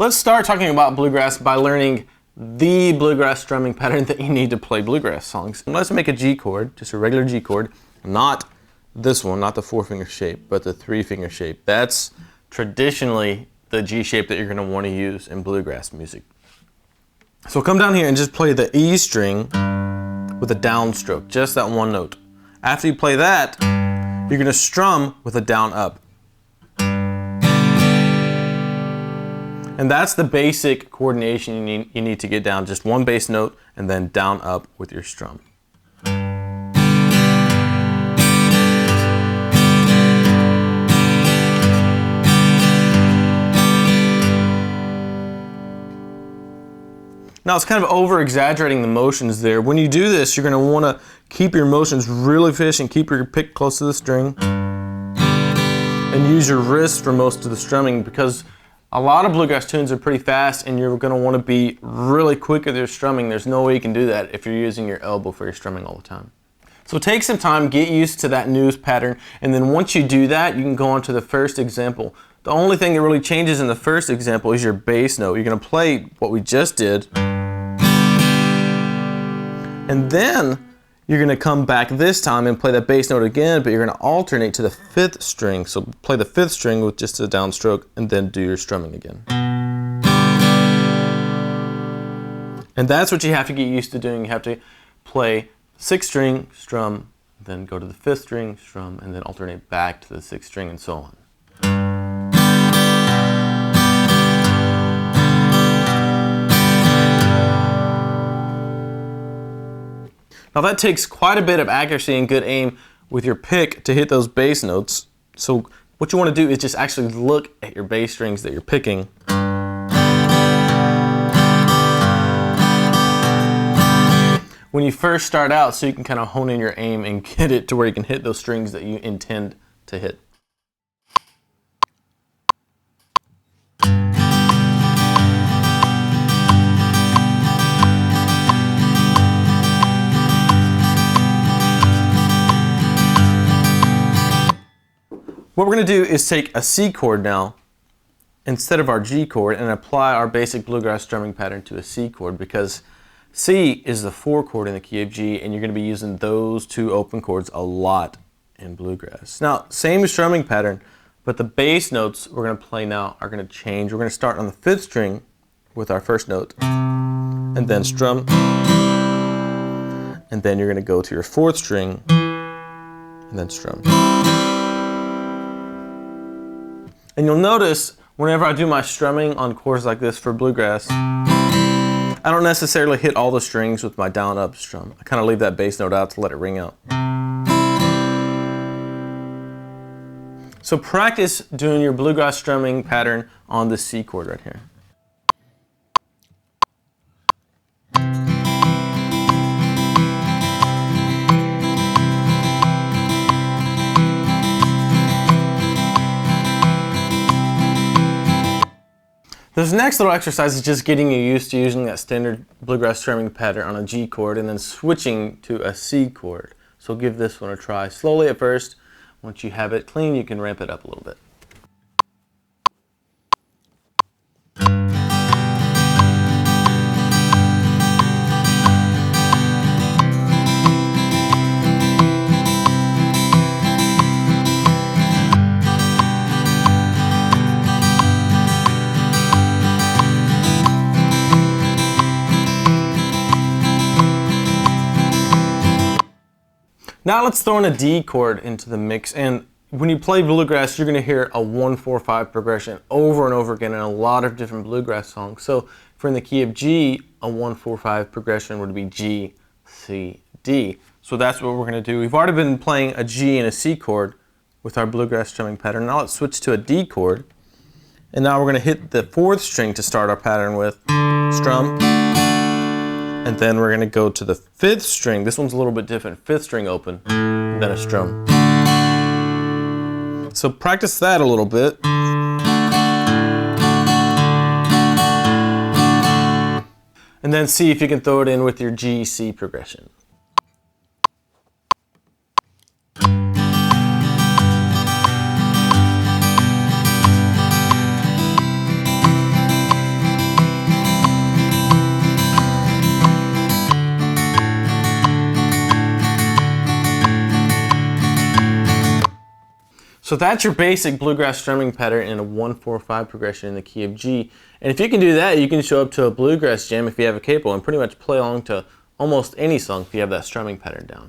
Let's start talking about bluegrass by learning the bluegrass strumming pattern that you need to play bluegrass songs. Let's make a G chord, just a regular G chord, not this one, not the 4-finger shape, but the 3-finger shape. That's traditionally the G shape that you're going to want to use in bluegrass music. So come down here and just play the E string with a downstroke, just that one note. After you play that, you're going to strum with a down up. And that's the basic coordination you need to get down. Just one bass note and then down up with your strum. Now it's kind of over-exaggerating the motions there. When you do this, you're going to want to keep your motions really efficient, keep your pick close to the string, and use your wrist for most of the strumming, because a lot of bluegrass tunes are pretty fast and you're going to want to be really quick with your strumming. There's no way you can do that if you're using your elbow for your strumming all the time. So take some time, get used to that news pattern, and then once you do that, you can go on to the first example. The only thing that really changes in the first example is your bass note. You're going to play what we just did, and then you're going to come back this time and play that bass note again, but you're going to alternate to the 5th string. So play the 5th string with just a downstroke and then do your strumming again. And that's what you have to get used to doing. You have to play 6th string, strum, then go to the 5th string, strum, and then alternate back to the 6th string and so on. Now that takes quite a bit of accuracy and good aim with your pick to hit those bass notes. So what you want to do is just actually look at your bass strings that you're picking. When you first start out, so you can kind of hone in your aim and get it to where you can hit those strings that you intend to hit. What we're going to do is take a C chord now instead of our G chord and apply our basic bluegrass strumming pattern to a C chord, because C is the 4 chord in the key of G, and you're going to be using those 2 open chords a lot in bluegrass. Now, same strumming pattern, but the bass notes we're going to play now are going to change. We're going to start on the 5th string with our first note, and then strum, and then you're going to go to your 4th string, and then strum. And you'll notice whenever I do my strumming on chords like this for bluegrass, I don't necessarily hit all the strings with my down up strum. I kind of leave that bass note out to let it ring out. So practice doing your bluegrass strumming pattern on the C chord right here. This next little exercise is just getting you used to using that standard bluegrass strumming pattern on a G chord and then switching to a C chord. So give this one a try slowly at first. Once you have it clean, you can ramp it up a little bit. Now let's throw in a D chord into the mix, and when you play bluegrass, you're going to hear a 1-4-5 progression over and over again in a lot of different bluegrass songs. So if we're in the key of G, a 1-4-5 progression would be G, C, D. So that's what we're going to do. We've already been playing a G and a C chord with our bluegrass strumming pattern. Now let's switch to a D chord, and now we're going to hit the 4th string to start our pattern with, strum. And then we're going to go to the 5th string. This one's a little bit different. 5th string open, and then a strum. So practice that a little bit. And then see if you can throw it in with your G-C progression. So that's your basic bluegrass strumming pattern in a 1-4-5 progression in the key of G. And if you can do that, you can show up to a bluegrass jam if you have a capo and pretty much play along to almost any song if you have that strumming pattern down.